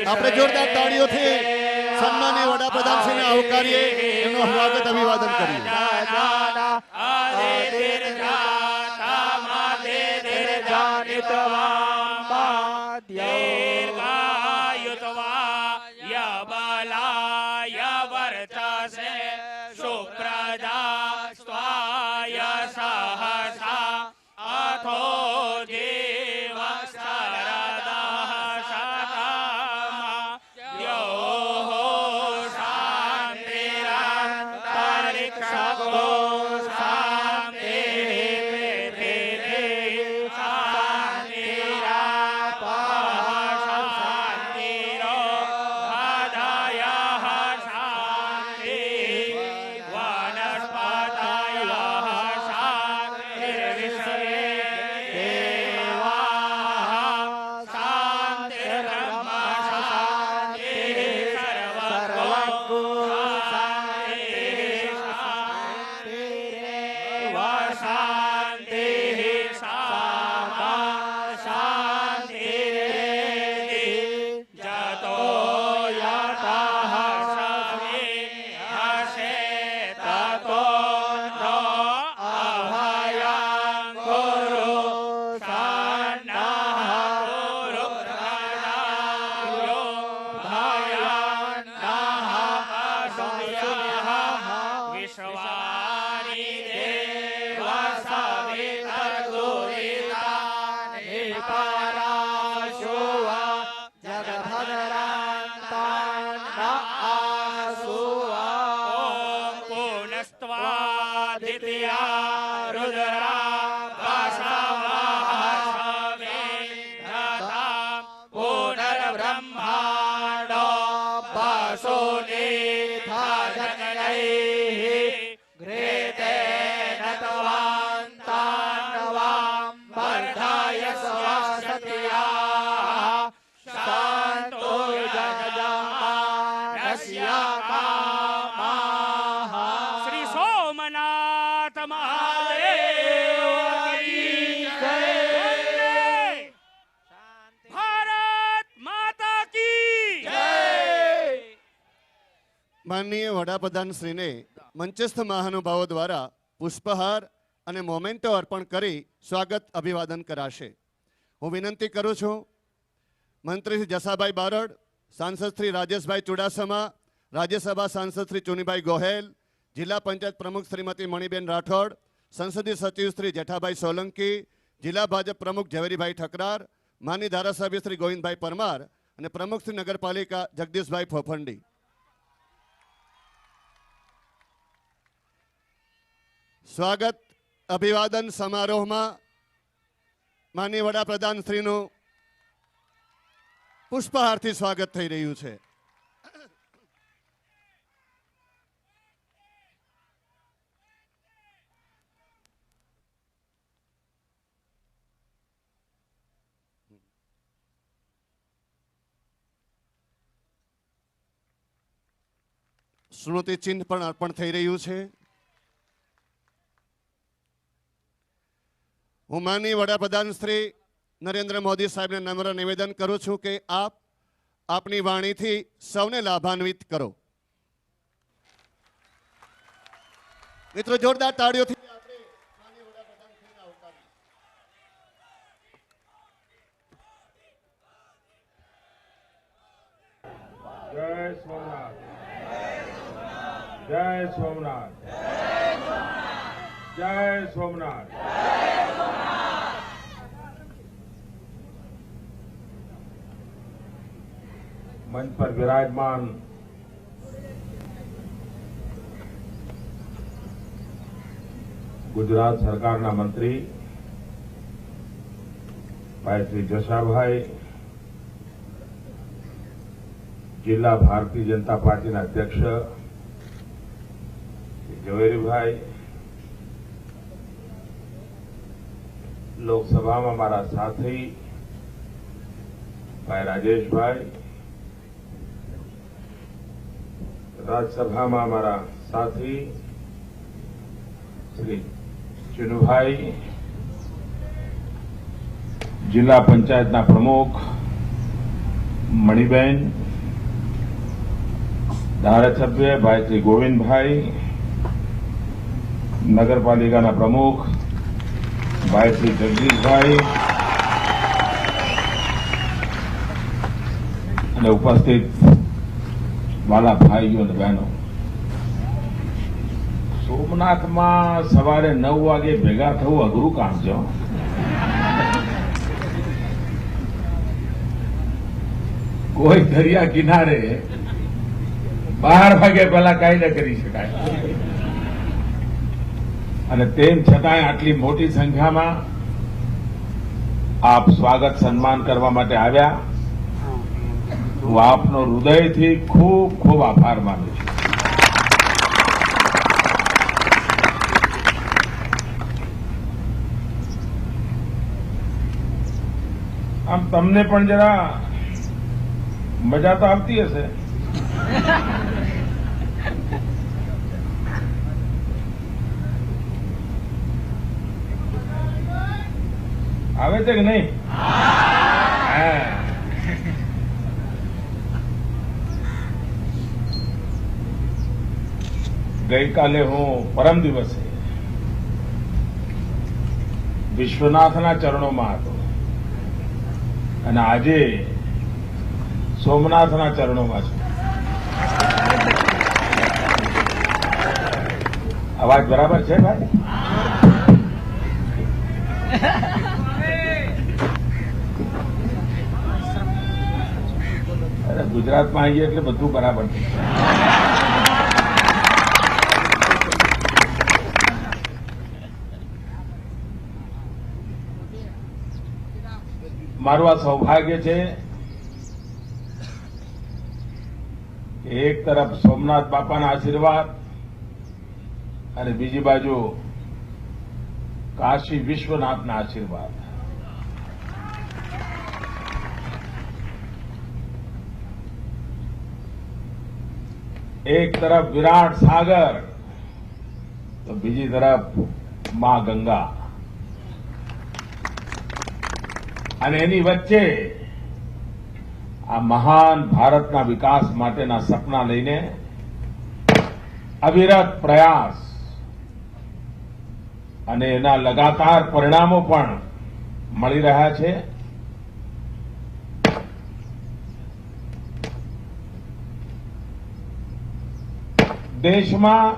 આપણે જોરદાર તાળીઓથી સન્માનીય વડાપ્રધાનશ્રીને આવકારીએ, એમનું સ્વાગત અભિવાદન કરીએ. માનનીય વડાપ્રધાનશ્રીને મંચસ્થ મહાનુભાવો દ્વારા પુષ્પહાર અને મોમેન્ટો અર્પણ કરી સ્વાગત અભિવાદન કરાશે. હું વિનંતી કરું છું મંત્રી શ્રી જસાભાઈ બારડ, સાંસદ શ્રી રાજેશભાઈ ચુડાસમા, રાજ્યસભા સાંસદ શ્રી ચુનીભાઈ ગોહેલ, જિલ્લા પંચાયત પ્રમુખ શ્રીમતી મણિબેન રાઠોડ, સંસદીય સચિવ શ્રી જેઠાભાઈ સોલંકી, જિલ્લા ભાજપ પ્રમુખ ઝવેરીભાઈ ઠકરાર, માનનીય ધારાસભ્ય શ્રી ગોવિંદભાઈ પરમાર અને પ્રમુખ શ્રી નગરપાલિકા જગદીશભાઈ ફોફંડી. સ્વાગત અભિવાદન સમારોહમાં માનનીય વડાપ્રધાનશ્રીનું પુષ્પહારથી સ્વાગત થઈ રહ્યું છે. સ્મૃતિચિહ્ન પણ અર્પણ થઈ રહ્યું છે. હું માનનીય વડાપ્રધાન શ્રી નરેન્દ્ર મોદી સાહેબને નમ્ર નિવેદન કરું છું કે આપ આપની વાણીથી સૌને લાભાન્વિત કરો. મિત્રો જોરદાર તાળીઓથી આપણે માનનીય વડાપ્રધાનશ્રીને આવકારીએ. જય સોમનાથ, જય સોમનાથ, જય સોમનાથ. मंच पर विराजमान गुजरात सरकारना मंत्री भाई श्री जशाभाई, जिला भारतीय जनता पार्टी अध्यक्ष झवेरीभाई, लोकसभा में हमारा साथी भाई राजेशभाई, राज्यसभा में हमारा साथी श्री चुनुभाई, जिला पंचायत प्रमुख મણિબેન, ધારાસભ્ય ભાઈ શ્રી ગોવિંદભાઈ, નગરપાલિકાના પ્રમુખ ભાઈ શ્રી જગદીશભાઈ અને ઉપસ્થિત વાલા ભાઈઓ અને બહેનો, સોમનાથમાં સવારે 9 વાગે ભેગા થવું અઘરું કામ છે. કોઈ દરિયા કિનારે 12 વાગ્યા પહેલા કાંઈ ન કરી શકાય અને તેમ છતાંય આટલી મોટી સંખ્યામાં આપ સ્વાગત સન્માન કરવા માટે આવ્યા. હું આપનો હૃદયથી ખૂબ ખૂબ આભાર માનું છું. આમ તમને પણ જરા મજા તો આવતી હશે. આવે છે કે નહીં? ગઈકાલે હું પરમ દિવસે વિશ્વનાથના ચરણોમાં હતો અને આજે સોમનાથના ચરણોમાં છું. અવાજ બરાબર છે ભાઈ? અરે ગુજરાતમાં આવીએ એટલે બધું બરાબર છે. મારું આ સૌભાગ્ય છે કે એક તરફ સોમનાથ બાપાના આશીર્વાદ અને બીજી બાજુ કાશી વિશ્વનાથના આશીર્વાદ. એક તરફ વિરાટ સાગર તો બીજી તરફ માં ગંગા અને એની વચ્ચે આ મહાન ભારતના વિકાસ માટેના સપના લઈને અવિરત પ્રયાસ અને એના લગાતાર પરિણામો પણ મળી રહ્યા છે. દેશમાં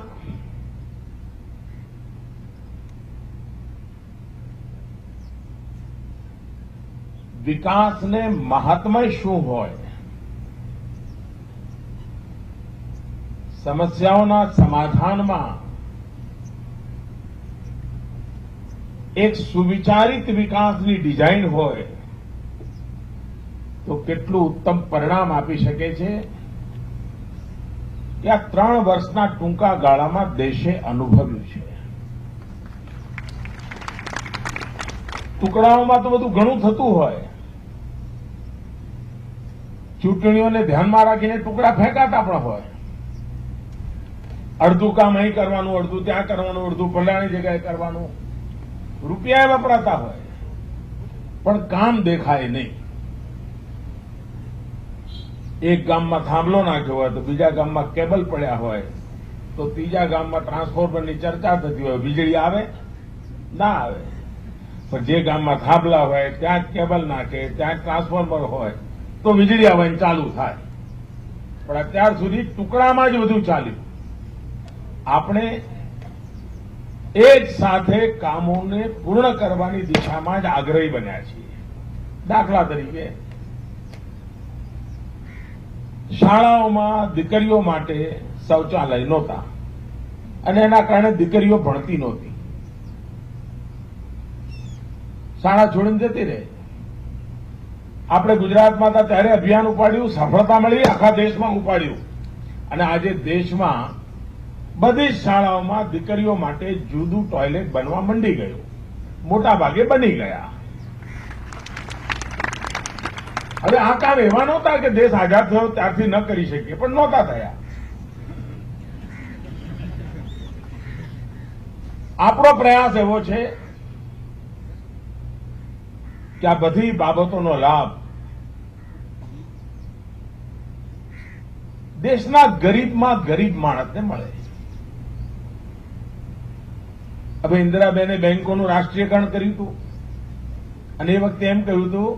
વિકાસને મહાત્મય શું હોય, સમસ્યાઓના સમાધાનમાં એક સુવિચારિત વિકાસની ડિઝાઇન હોય તો કેટલું ઉત્તમ પરિણામ આપી શકે છે કે આ 3 વર્ષના ટૂંકા ગાળામાં દેશે અનુભવ્યું છે. ટુકડાઓમાં તો બધું ઘણું થતું હોય, ચૂંટણીઓને ધ્યાનમાં રાખીને ટુકડા ફેંકાતા પણ હોય. અડધું કામ અહીં કરવાનું, અડધું ત્યાં કરવાનું, અડધું ફલાણી જગ્યાએ કરવાનું, રૂપિયા વપરાતા હોય પણ કામ દેખાય નહીં. એક ગામમાં થાંભલો નાખ્યો હોય તો બીજા ગામમાં કેબલ પડ્યા હોય તો ત્રીજા ગામમાં ટ્રાન્સફોર્મરની ચર્ચા થતી હોય, વીજળી આવે ના આવે. પણ જે ગામમાં થાંભલા હોય ત્યાં જ કેબલ નાખે, ત્યાં જ ટ્રાન્સફોર્મર હોય તો વીજળી આવવાની ચાલુ થાય. પણ અત્યાર સુધી ટુકડામાં જ બધું ચાલ્યું. આપણે એક સાથે કામોને પૂર્ણ કરવાની દિશામાં જ આગ્રહી બન્યા છીએ. દાખલા તરીકે શાળાઓમાં દીકરીઓ માટે શૌચાલય નહોતા અને એના કારણે દીકરીઓ ભણતી નહોતી, શાળા છોડીને જતી રહે. આપણે ગુજરાતમાં હતા ત્યારે અભિયાન ઉપાડ્યું, સફળતા મળી, આખા દેશમાં ઉપાડ્યું અને આજે દેશમાં બધી જ શાળાઓમાં દીકરીઓ માટે જુદું ટોયલેટ બનવા માંડી ગયું. મોટા ભાગે બની ગયા. હવે આ કામ એવા નહોતા કે દેશ આઝાદ થયો ત્યારથી ન કરી શકીએ, પણ નહોતા થયા. આપણો પ્રયાસ એવો છે કે આ બધી બાબતોનો લાભ દેશના ગરીબમાં ગરીબ માણસને મળે. હવે ઇન્દિરાબેને બેંકોનું રાષ્ટ્રીયકરણ કર્યું હતું અને એ વખતે એમ કહ્યું હતું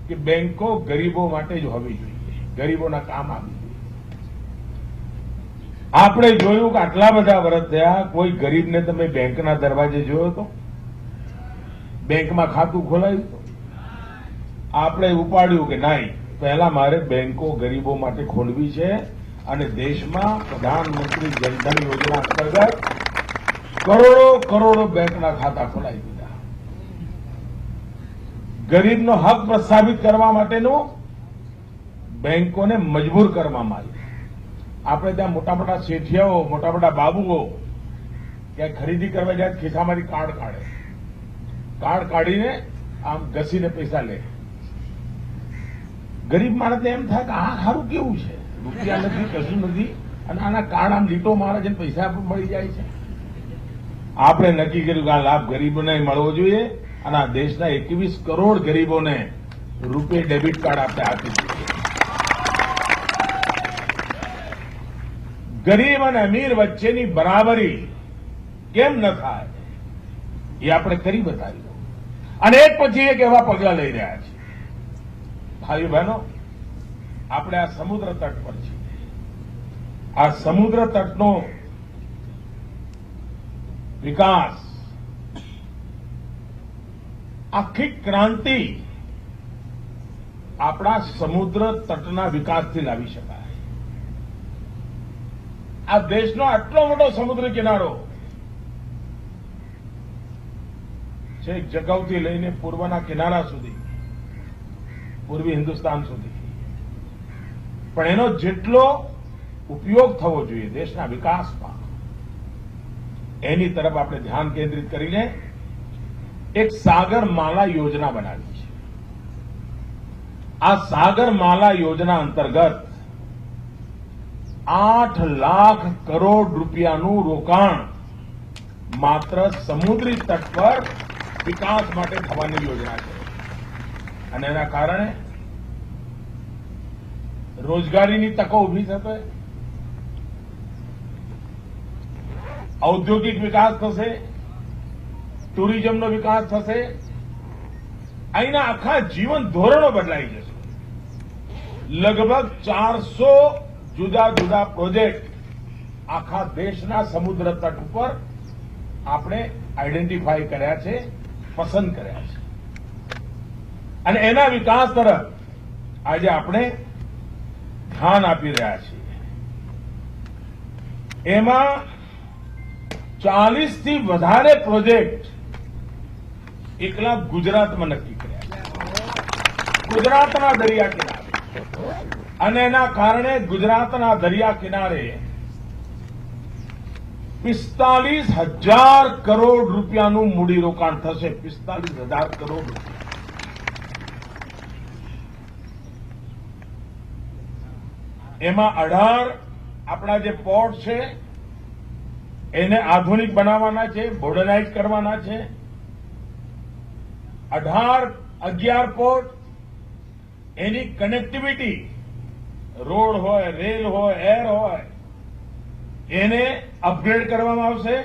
કે બેંકો ગરીબો માટે જ હોવી જોઈએ, ગરીબોના કામ આવી જોઈએ. આપણે જોયું કે આટલા બધા વર્ષ થયા, કોઈ ગરીબને તમે બેંકના દરવાજે જોયો હતો? બેંકમાં ખાતું ખોલાયું હતું? આપણે ઉપાડ્યું કે નહીં, પહેલા મારે બેંકો ગરીબો માટે ખોલવી છે અને દેશમાં પ્રધાનમંત્રી જનધન યોજના અંતર્ગત કરોડો કરોડો બેંકના ખાતા ખોલાવી દીધા. ગરીબનો હક પ્રસ્થાપિત કરવા માટેનું બેંકોને મજબૂર કરવામાં આવી. આપણે ત્યાં મોટા મોટા શેઠિયાઓ, મોટા મોટા બાબુઓ ક્યાંક ખરીદી કરવા જાય ખિસ્સામાંથી કાર્ડ કાઢે, કાર્ડ કાઢીને આમ ઘસીને પૈસા લે. ગરીબ માણસને એમ થાય કે આ સારું કેવું છે, રૂપિયા નથી, કશું નથી, અને આના કાર્ડ આમ લીટો મારે છે, પૈસા પણ મળી જાય છે. આપણે નક્કી કર્યું કે આ લાભ ગરીબોને મળવો જોઈએ અને આ દેશના 21 કરોડ ગરીબોને રૂપે ડેબિટ કાર્ડ આપણે આપી દઈએ. ગરીબ અને અમીર વચ્ચેની બરાબરી કેમ ન થાય એ આપણે કરી બતાવ્યું અને એક પછી એક એવા પગલા લઈ રહ્યા છીએ. ભાઈઓ બહેનો, આપણે આ સમુદ્ર તટ પર છીએ. આ સમુદ્ર તટનો વિકાસ, આખી ક્રાંતિ આપણા સમુદ્ર તટના વિકાસથી લાવી શકાય. આ દેશનો આટલો મોટો સમુદ્ર કિનારો છેક જગવથી લઈને પૂર્વના કિનારા સુધી, પૂર્વી હિન્દુસ્તાન સુધી, પણ એનો જેટલો ઉપયોગ થવો જોઈએ દેશના વિકાસમાં, એની તરફ આપણે ધ્યાન કેન્દ્રિત કરીને એક સાગરમાલા યોજના બનાવી છે. આ સાગરમાલા યોજના અંતર્ગત 8 લાખ કરોડ રૂપિયાનું રોકાણ માત્ર સમુદ્રી તટ પર વિકાસ માટે થવાની યોજના છે અને એના કારણે રોજગારીની તકો ઉભી થશે, ઔદ્યોગિક વિકાસ થશે, ટુરિઝમનો વિકાસ થશે, અહીંના આખા જીવન ધોરણો બદલાઈ જશે. લગભગ 400 જુદા જુદા પ્રોજેક્ટ આખા દેશના સમુદ્ર તટ ઉપર આપણે આઈડેન્ટિફાઈ કર્યા છે, પસંદ કર્યા છે અને એના વિકાસ તરફ આજે આપણે ધ્યાન આપી રહ્યા છીએ. એમાં 40 થી વધારે પ્રોજેક્ટ એકલા ગુજરાતમાં નક્કી કર્યા છે, ગુજરાતના દરિયા કિનારે, અને એના કારણે ગુજરાતના દરિયા કિનારે 45,000 કરોડ રૂપિયાનું મૂડીરોકાણ થશે. 45,000 કરોડ રૂપિયા. એમાં 18 આપણા જે પોર્ટ છે એને આધુનિક બનાવવાના છે, મોડર્નાઇઝ કરવાના છે. 11 પોર્ટ એની કનેક્ટિવિટી, રોડ હોય, રેલ હોય, એર હોય, એને અપગ્રેડ કરવામાં આવશે.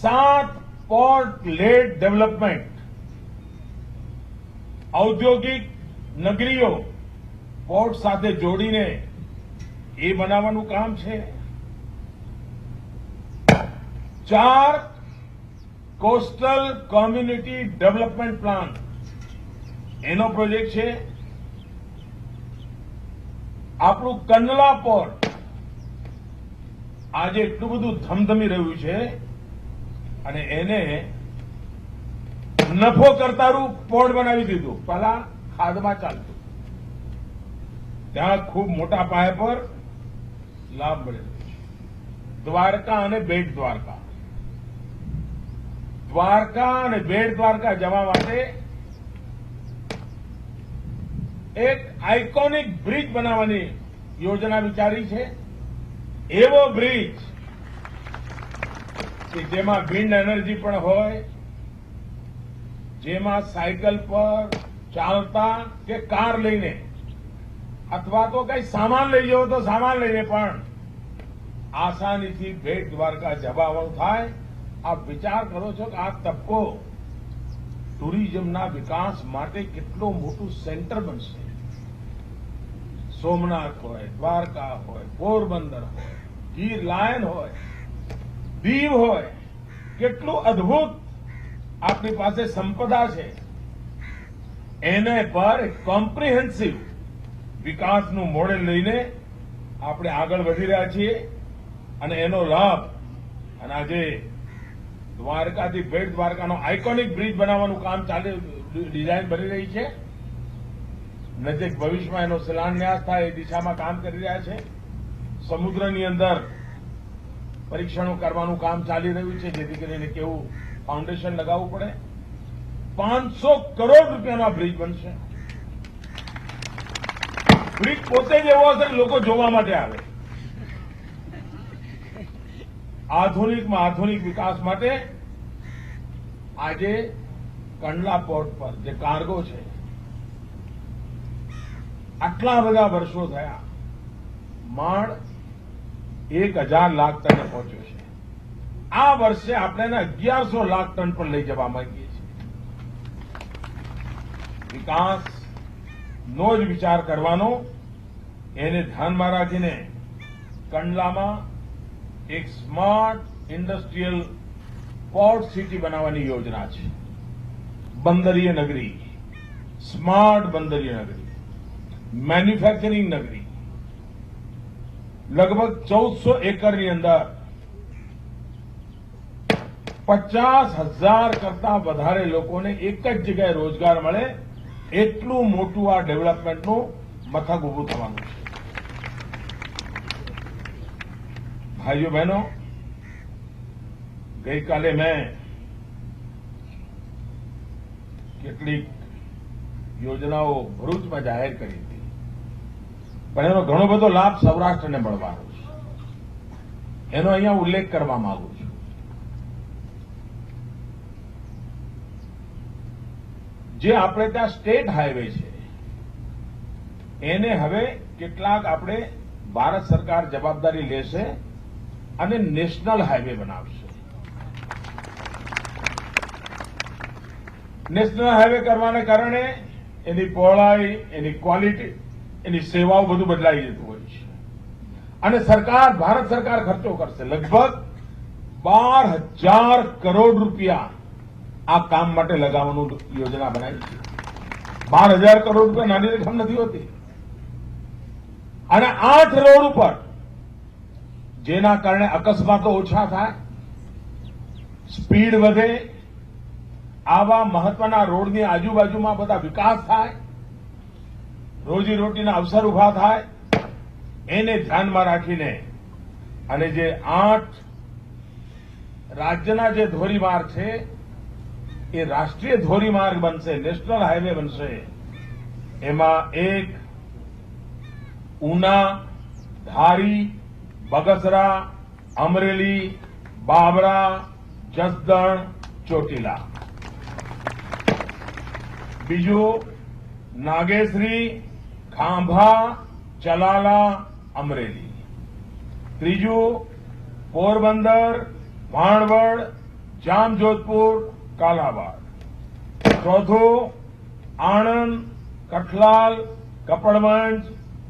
7 પોર્ટ લેડ ડેવલપમેન્ટ, ઔદ્યોગિક નગરીઓ પોર્ટ સાથે જોડીને એ બનાવવાનું કામ છે. 4 કોસ્ટલ કોમ્યુનિટી ડેવલપમેન્ટ પ્લાન, એનો પ્રોજેક્ટ છે. આપણું કંડલા પોર્ટ આજે એટલું બધું ધમધમી રહ્યું છે અને એને નફો કરતારું પોર્ટ બનાવી દીધું. પહેલા ખાધમાં ચાલતું, ત્યાં ખૂબ મોટા પાયા પર લાભ મળેલો છે. દ્વારકા અને બેટ દ્વારકા, દ્વારકા અને બેટ દ્વારકા જવા માટે એક આઇકોનિક બ્રિજ બનાવવાની યોજના વિચારી છે. એવો બ્રિજ કે જેમાં વિન્ડ એનર્જી પણ હોય, જેમાં સાયકલ પર ચાલતા કે કાર લઈને અથવા તો કઈ સામાન લઈ જવો તો સામાન લઈને પણ આસાનીથી બેટ દ્વારકા જવાનું થાય. આપ વિચાર કરો છો કે આ તબકો ટુરિઝમના વિકાસ માટે કેટલું મોટું સેન્ટર બનશે. સોમનાથ હોય, દ્વારકા હોય, પોરબંદર હોય, ગીર લાયન હોય, દીવ હોય, કેટલું અદભુત આપણી પાસે સંપદા છે. એને પર એક કોમ્પ્રિહેન્સિવ વિકાસનું મોડેલ લઈને આપણે આગળ વધી રહ્યા છીએ અને એનો લાભ અને આજે દ્વારકાથી બેટ દ્વારકાનો આઇકોનિક બ્રિજ બનાવવાનું કામ ડિઝાઇન બની રહી છે. નજીક ભવિષ્યમાં એનો શિલાન્યાસ થાય એ દિશામાં કામ કરી રહ્યા છે. સમુદ્રની અંદર પરીક્ષણો કરવાનું કામ ચાલી રહ્યું છે જેથી કરીને કેવું ફાઉન્ડેશન લગાવવું પડે. 500 કરોડ રૂપિયાનો આ બ્રિજ બનશે. બ્રિજ પોતે જ એવો હશે લોકો જોવા માટે આવે. આધુનિકમાં આધુનિક વિકાસ માટે આજે કંડલા પોર્ટ પર જે કાર્ગો છે આટલા બધા વર્ષો થયા માંડ 1000 લાખ ટને પહોંચ્યો છે. આ વર્ષે આપણે એને 1100 લાખ ટન પર લઈ જવા માંગીએ છીએ. વિકાસનો જ વિચાર કરવાનો, એને ધ્યાનમાં રાખીને કંડલામાં એક સ્માર્ટ ઇન્ડસ્ટ્રીયલ પોર્ટ સિટી બનાવવાની યોજના છે. બંદરીય નગરી, સ્માર્ટ બંદરીય નગરી, મેન્યુફેક્ચરિંગ નગરી. લગભગ 1400 એકરની અંદર 50,000 કરતા વધારે લોકોને એક જ જગ્યાએ રોજગાર મળે એટલું મોટું આ ડેવલપમેન્ટનું મથક ઉભું થવાનું છે. ભાઈઓ બહેનો, ગઈકાલે મેં કેટલીક યોજનાઓ ભરૂચમાં જાહેર કરી હતી, પણ એનો ઘણો બધો લાભ સૌરાષ્ટ્રને મળવાનો છે. એનો અહીંયા ઉલ્લેખ કરવા માંગુ છું. જે આપણે ત્યાં સ્ટેટ હાઈવે છે એને હવે કેટલાક આપણે ભારત સરકાર જવાબદારી લેશે અને નેશનલ હાઈવે બનાવશે. નેશનલ હાઈવે કરવાને કારણે એની પહોળાઈ, એની ક્વોલિટી, એની સેવાઓ બધું બદલાઈ જતું હોય છે. અને સરકાર, ભારત સરકાર ખર્ચો કરશે લગભગ 12,000 કરોડ રૂપિયા આ કામ માટે લગાવવાનું યોજના બનાવી છે. 12,000 કરોડ રૂપિયા નાની રકમ નથી હોતી. અને 8 રોડ ઉપર જેના કારણે અકસ્માતો ઓછા થાય, સ્પીડ વધે, આવા મહત્વના રોડની આજુબાજુમાં બધા વિકાસ થાય, રોજીરોટીના અવસર ઉભા થાય, એને ધ્યાનમાં રાખીને અને જે 8 રાજ્યના જે ધોરીમાર્ગ છે એ રાષ્ટ્રીય ધોરીમાર્ગ બનશે, નેશનલ હાઈવે બનશે. એમાં એક ઉના, ધારી, બગસરા, અમરેલી, બાબરા, જસદણ, ચોટીલા. બીજું નાગેશ્રી, ખાંભા, ચલાલા, અમરેલી. ત્રીજું પોરબંદર, ભાણવડ, જામજોધપુર, કાલાવાડ. ચોથું આણંદ, કઠલાલ, કપડવંજ,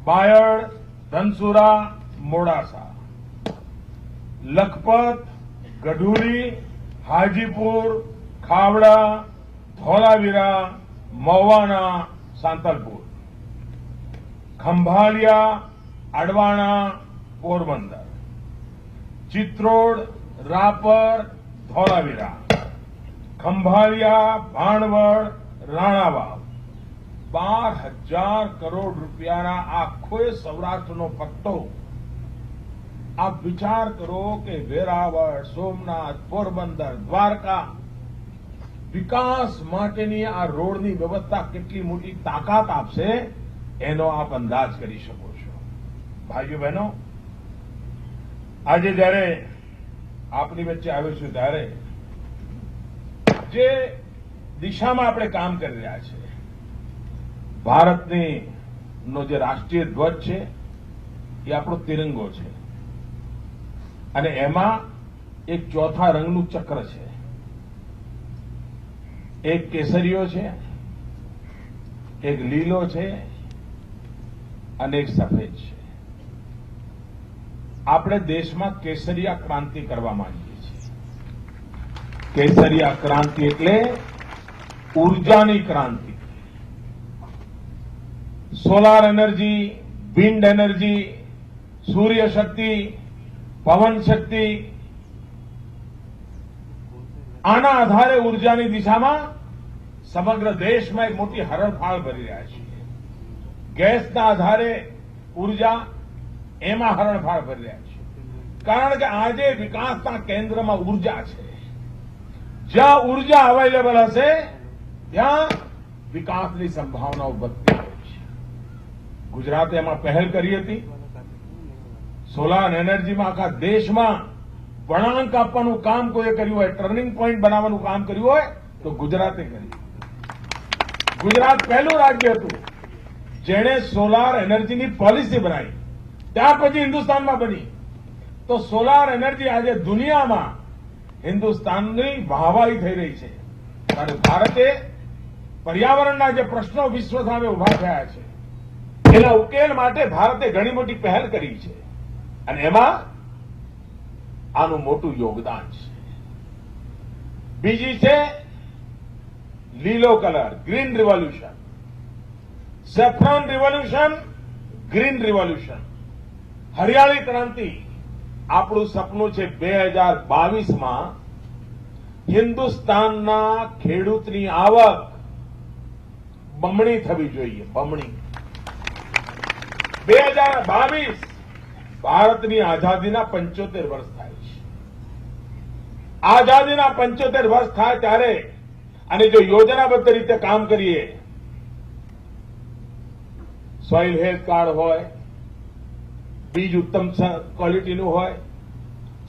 બાયડ, ધનસુરા, મોડાસા. લખપત, ગઢુરી, હાજીપુર, ખાવડા, ધોલાવીરા, મવાના, સાંતલપુર. ખંભાળિયા, અડવાણા, પોરબંદર. ચિત્રોડ, રાપર, ધોલાવીરા. ખંભાળિયા, ભાણવડ, રાણાવાવ. 12,000 કરોડ રૂપિયાના આખો સૌરાષ્ટ્રનો પટ્ટો. આપ વિચાર કરો કે વેરાવળ, સોમનાથ, પોરબંદર, દ્વારકા વિકાસ માટેની આ રોડની વ્યવસ્થા કેટલી મોટી તાકાત આપશે એનો આપ અંદાજ કરી શકો છો. ભાઈઓ બહેનો, આજે જ્યારે આપની વચ્ચે આવ્યો છું ત્યારે જે દિશામાં આપણે કામ કરી રહ્યા છીએ, ભારતની નો જે રાષ્ટ્રીય ધ્વજ છે એ આપણો તિરંગો છે અને એમાં એક ચોથા રંગનું ચક્ર છે, એક કેસરીયો છે, એક લીલો છે અને એક સફેદ છે. આપણે દેશમાં કેસરિયા ક્રાંતિ કરવા માંગીએ છીએ. કેસરિયા ક્રાંતિ એટલે ઉર્જાની ક્રાંતિ. સોલાર એનર્જી, વિન્ડ એનર્જી, સૂર્ય શક્તિ, પવન શક્તિ, આના આધારે ઉર્જાની દિશામાં સમગ્ર દેશમાં એક મોટી હરણફાળ ભરી રહ્યા છીએ. ગેસના આધારે ઉર્જા, એમાં હરણફાળ ભરી રહ્યા છીએ. કારણ કે આજે વિકાસના કેન્દ્રમાં ઉર્જા છે. જ્યાં ઉર્જા અવેલેબલ હશે ત્યાં વિકાસની સંભાવનાઓ વધતી હોય છે. ગુજરાતે એમાં પહેલ કરી હતી. સોલાર એનર્જીમાં આખા દેશમાં વળાંક આપવાનું કામ કોઈએ કર્યું હોય, ટર્નિંગ પોઈન્ટ બનાવવાનું કામ કર્યું હોય તો ગુજરાતે કર્યું. ગુજરાત પહેલું રાજ્ય હતું જેણે સોલાર એનર્જીની પોલિસી બનાવી. ત્યાર પછી હિન્દુસ્તાનમાં બની. તો સોલાર એનર્જી આજે દુનિયામાં હિન્દુસ્તાનની વાહવાહી થઈ રહી છે. અને ભારતે પર્યાવરણના જે પ્રશ્નો વિશ્વ સામે ઉભા થયા છે એના ઉકેલ માટે ભારતે ઘણી મોટી પહેલ કરી છે અને એમાં આનું મોટું યોગદાન છે. બીજી છે લીલો colour, green revolution. Saffron revolution, green revolution, હરિયાળી ક્રાંતિ. આપણું સપનું છે 2022માં હિન્દુસ્તાનના ખેડૂતની આવક બમણી થવી જોઈએ. બમણી. 2022 ભારતની આઝાદીના 75 વર્ષ થાય છે. આઝાદીના 75 વર્ષ થાય ત્યારે અને જો યોજનાબદ્ધ રીતે કામ કરીએ, સોઇલ હેલ્થ કાર્ડ હોય, બીજ ઉત્તમ ક્વોલિટીનું હોય,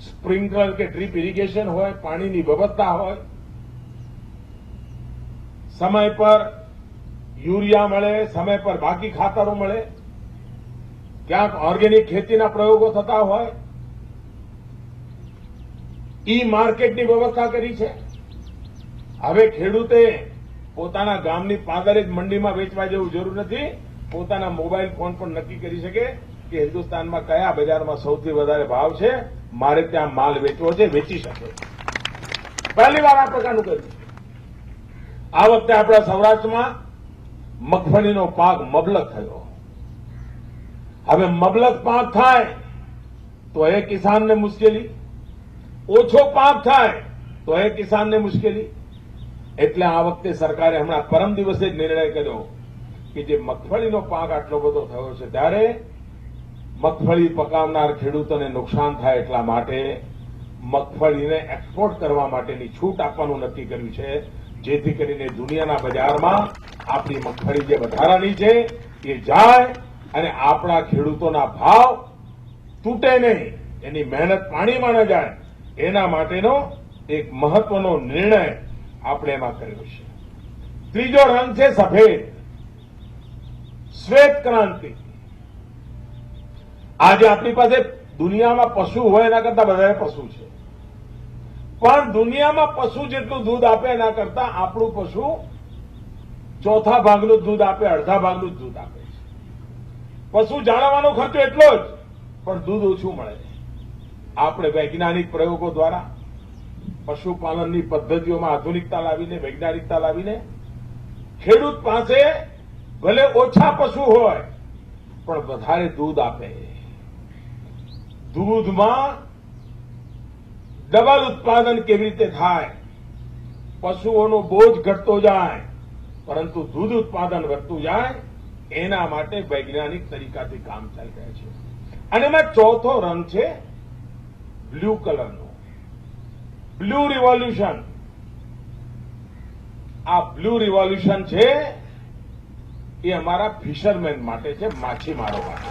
સ્પ્રિંકલર કે ડ્રીપ ઇરિગેશન હોય, પાણીની વ્યવસ્થા હોય, સમય પર યુરિયા મળે, સમય પર બાકી ખાતરો મળે, ક્યાંક ઓર્ગેનિક ખેતીના પ્રયોગો થતા હોય, ઈ માર્કેટની વ્યવસ્થા કરી છે. હવે ખેડૂતે પોતાના ગામની પાંદરે જ મંડીમાં વેચવા જેવું જરૂર નથી. પોતાના મોબાઈલ ફોન પર નક્કી કરી શકે કે હિન્દુસ્તાનમાં કયા બજારમાં સૌથી વધારે ભાવ છે, મારે ત્યાં માલ વેચવો છે, વેચી શકે. પહેલી વાર આ પ્રકારનું કર્યું છે. આ વખતે આપણા સૌરાષ્ટ્રમાં મગફળીનો પાક મબલક થયો. હવે મબલક પાક થાય તો એ કિસાનને મુશ્કેલી, ઓછો પાક થાય તો એ કિસાનને મુશ્કેલી. એટલે આ વખતે સરકારે હમણાં પરમ દિવસે જ નિર્ણય કર્યો કે જે મગફળીનો પાક આટલો બધો થયો છે ત્યારે મગફળી પકાવનાર ખેડૂતોને નુકસાન થાય એટલા માટે મગફળીને એક્સપોર્ટ કરવા માટેની છૂટ આપવાનું નક્કી કર્યું છે, જેથી કરીને દુનિયાના બજારમાં આપણી મગફળી જે વધારાની છે એ જાય અને આપણા ખેડૂતોના ભાવ તૂટે નહીં, એની મહેનત પાણીમાં ન જાય, એના માટેનો એક મહત્વનો નિર્ણય આપણે એમાં કર્યો છે. ત્રીજો રંગ છે સફેદ, શ્વેત ક્રાંતિ. આજે આપણી પાસે દુનિયામાં પશુ હોય એના કરતા વધારે પશુ છે, પણ દુનિયામાં પશુ જેટલું દૂધ આપે એના કરતા આપણું પશુ ચોથા ભાગનું જ દૂધ આપે, અડધા ભાગનું જ દૂધ આપે છે. પશુ જાળવવાનો ખર્ચો એટલો જ, પણ દૂધ ઓછું મળે. આપણે વૈજ્ઞાનિક પ્રયોગો દ્વારા પશુપાલનની પદ્ધતિઓમાં આધુનિકતા લાવીને, વૈજ્ઞાનિકતા લાવીને ખેડૂત પાસે ભલે ઓછા પશુ હોય પણ વધારે દૂધ આપે. દૂધમાં ડબલ ઉત્પાદન કેવી રીતે થાય, પશુઓનો બોજ ઘટતો જાય પરંતુ દૂધ ઉત્પાદન વધતું જાય, એના માટે વૈજ્ઞાનિક તરીકાથી કામ ચાલી રહ્યા છે. અને એમાં ચોથો રંગ છે બ્લુ કલરનો, બ્લુ રિવોલ્યુશન. આ બ્લુ રિવોલ્યુશન છે એ અમારા ફિશરમેન માટે છે, માછીમારો માટે.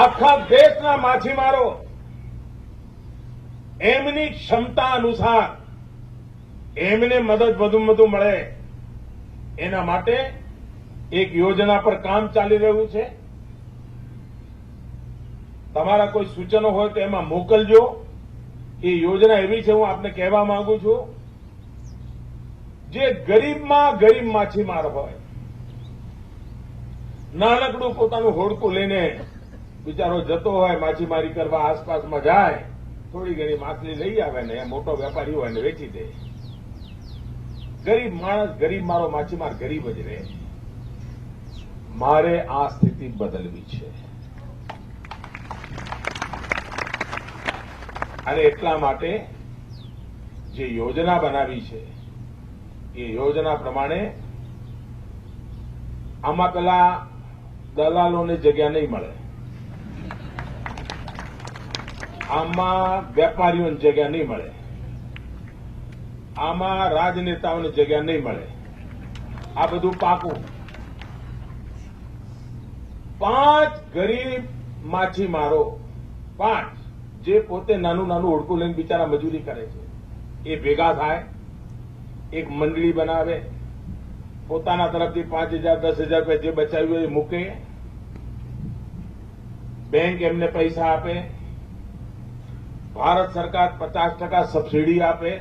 આખા દેશના માછીમારો એમની ક્ષમતા અનુસાર એમને મદદ વધુ મળે એના માટે એક યોજના પર કામ ચાલી રહ્યું છે. તમારા કોઈ સૂચનો હોય તો એમાં મોકલજો. એ યોજના એવી છે, હું આપને કહેવા માંગુ છું, જે ગરીબમાં ગરીબ માછીમાર હોય, નાનકડું પોતાનું હોડકું લઈને બિચારો જતો હોય માછીમારી કરવા, આસપાસમાં જાય, થોડી ઘણી માછલી લઈ આવે ને એ મોટો વેપારી હોય ને વેચી દે. ગરીબ માણસ, ગરીબ મારો માછીમાર ગરીબ જ રહે. મારે આ સ્થિતિ બદલવી છે. અને એટલા માટે જે યોજના બનાવી છે એ યોજના પ્રમાણે આમાં પેલા દલાલોને જગ્યા નહીં મળે, આમાં વેપારીઓને જગ્યા નહીં મળે, આમાં રાજનેતાઓને જગ્યા નહીં મળે. આ બધું પાકું. 5 ગરીબ માછીમારો, 5 જે પોતે નાનું નાનું ઓળખું લઈને બિચારા મજૂરી કરે છે, એ ભેગા થાય, એક મંડળી બનાવે, પોતાના તરફથી 5,000 10,000 રૂપિયા જે બચાવ્યું હોય એ મૂકે, બેંક એમને પૈસા આપે, ભારત સરકાર 50% સબસિડી આપે,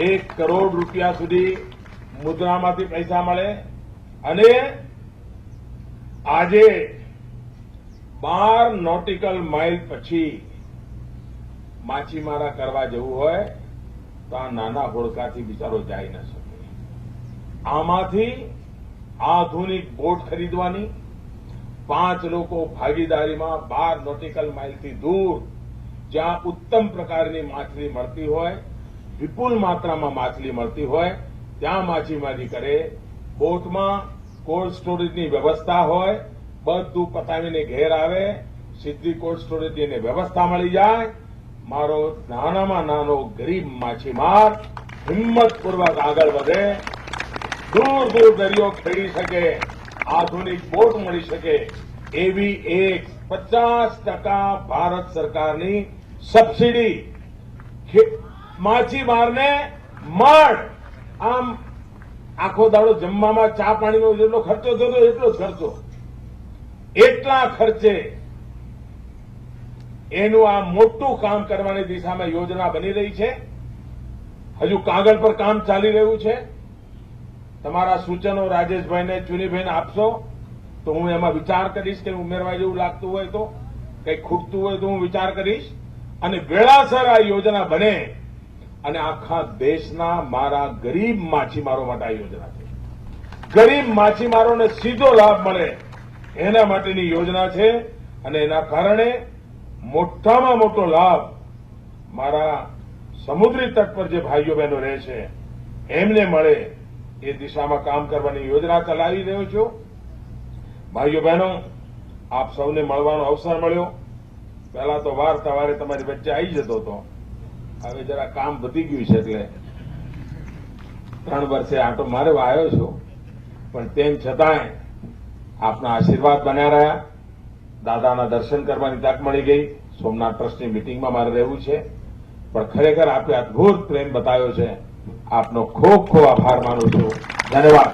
1 કરોડ રૂપિયા સુધી મુદ્રામાંથી પૈસા મળે. અને આજે 12 નોટિકલ માઇલ પછી માછીમારા કરવા જવું હોય તો આ નાના હોડકાથી બિચારો જાય ન શકે. આમાંથી આધુનિક બોટ ખરીદવાની, 5 લોકો ભાગીદારીમાં 12 નોટિકલ માઇલથી દૂર જ્યાં ઉત્તમ પ્રકારની માછલી મળતી હોય, વિપુલ માત્રામાં માછલી મળતી હોય, ત્યાં માછીમારી કરે. બોટમાં કોલ્ડ સ્ટોરેજની વ્યવસ્થા હોય, બધું પતાવીને ઘેર આવે, સીધી કોલ્ડ સ્ટોરેજની એને વ્યવસ્થા મળી જાય. મારો નાનામાં નાનો ગરીબ માછીમાર હિંમતપૂર્વક આગળ વધે, દૂર દૂર દરિયો ખેડી શકે, આધુનિક બોટ મળી શકે, એવી એક 50% ભારત સરકારની સબસિડી માછીમારને મળ. આમ આખો દાડો જમવામાં ચા પાણીનો જેટલો ખર્ચો થતો એટલો જ ખર્ચો, એટલા ખર્ચે એનું આ મોટું કામ કરવાની દિશામાં યોજના બની રહી છે. હજુ કાગળ પર કામ ચાલી રહ્યું છે. તમારા સૂચનો રાજેશભાઈને, ચુનીભાઈને આપશો તો હું એમાં વિચાર કરીશ કે ઉમેરવા જેવું લાગતું હોય તો, કંઈક ખૂટતું હોય તો હું વિચાર કરીશ. અને વેળાસર આ યોજના બને અને આખા દેશના મારા ગરીબ માછીમારો માટે આ યોજના છે. ગરીબ માછીમારોને સીધો લાભ મળે એના માટેની યોજના છે. અને એના કારણે મોટામાં મોટો લાભ મારા સમુદ્રી તટ પર જે ભાઈઓ બહેનો રહે છે એમને મળે એ દિશામાં કામ કરવાની યોજના ચલાવી રહ્યો છું. ભાઈઓ બહેનો, આપ સૌને મળવાનો અવસર મળ્યો. પહેલા તો વાર સવારે તમારી વચ્ચે આવી જતો હતો, હવે જરા કામ વધી ગયું છે એટલે 3 વર્ષે આટો મારવા આવ્યો છું. પણ તેમ છતાંય આપના આશીર્વાદ બન્યા રહ્યા. દાદાના દર્શન કરવાની તક મળી ગઈ. સોમનાથ ટ્રસ્ટની મિટિંગમાં મારે રહેવું છે, પણ ખરેખર આપે અદભુત પ્રેમ બતાવ્યો છે. આપનો ખૂબ ખૂબ આભાર માનું છું. ધન્યવાદ.